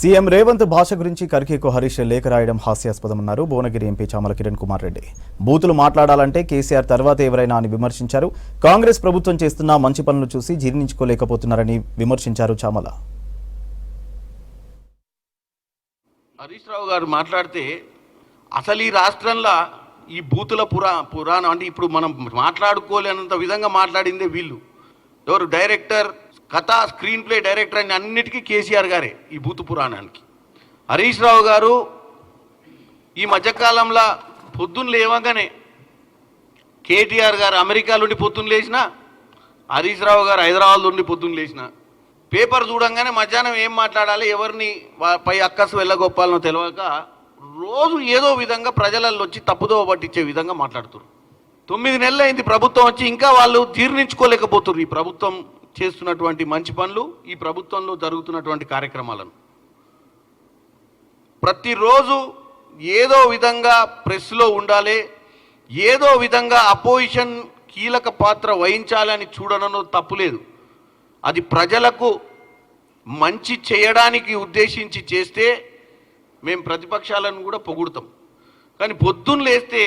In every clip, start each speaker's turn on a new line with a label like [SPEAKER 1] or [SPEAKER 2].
[SPEAKER 1] CM Revanth భాష గురించి కర్కీకు హరీష్ లేఖ రాయడం హాస్యాస్పదమన్నారు భువనగిరి ఎంపీ చామల కిరణ్ కుమార్ రెడ్డి. బూతులు మాట్లాడాలంటే కేసీఆర్ తర్వాత ఎవరైనా అని విమర్శించారు. కాంగ్రెస్ ప్రభుత్వం చేస్తున్న మంచి పనులు చూసి జీర్ణించుకోలేకపోతున్నారని విమర్శించారు చామల.
[SPEAKER 2] హరీష్ రావు గారు మాట్లాడితే అసలు ఈ రాష్ట్రంలో ఈ బూతుల పురాణం అంటే ఇప్పుడు మనం మాట్లాడుకోలేనంత విధంగా మాట్లాడిందే వీళ్ళు. ఎవరు డైరెక్టర్, కథ, స్క్రీన్ ప్లే డైరెక్టర్ అని అన్నిటికీ కేసీఆర్ గారే ఈ బూతు పురాణానికి. హరీష్ రావు గారు ఈ మధ్యకాలంలో పొద్దున్న లేవగానే కేటీఆర్ గారు అమెరికా నుండి పొద్దున్న లేచిన, హరీష్ రావు గారు హైదరాబాద్ నుండి పొద్దున్న లేచిన, పేపర్ చూడంగానే మధ్యాహ్నం ఏం మాట్లాడాలి, ఎవరిని పై అక్కసు వెళ్ళగొప్పాలనో తెలియక రోజు ఏదో విధంగా ప్రజలలో వచ్చి తప్పుదోవ పట్టించే విధంగా మాట్లాడుతున్నారు. 9 నెలలు అయింది ప్రభుత్వం వచ్చి, ఇంకా వాళ్ళు జీర్ణించుకోలేకపోతున్నారు ఈ ప్రభుత్వం చేస్తున్నటువంటి మంచి పనులు, ఈ ప్రభుత్వంలో జరుగుతున్నటువంటి కార్యక్రమాలను. ప్రతిరోజు ఏదో విధంగా ప్రెస్లో ఉండాలి, ఏదో విధంగా అపోజిషన్ కీలక పాత్ర వహించాలని చూడడంలో తప్పులేదు. అది ప్రజలకు మంచి చేయడానికి ఉద్దేశించి చేస్తే మేము ప్రతిపక్షాలను కూడా పొగుడుతాం. కానీ పొద్దున్న లేస్తే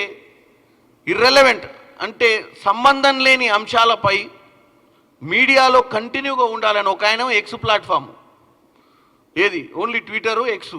[SPEAKER 2] ఇర్రెలవెంట్ అంటే సంబంధం లేని అంశాలపై మీడియాలో కంటిన్యూగా ఉండాలని ఒక ఆయన ఎక్స్ ప్లాట్ఫామ్, ఏది ఓన్లీ ట్విట్టరు, ఎక్స్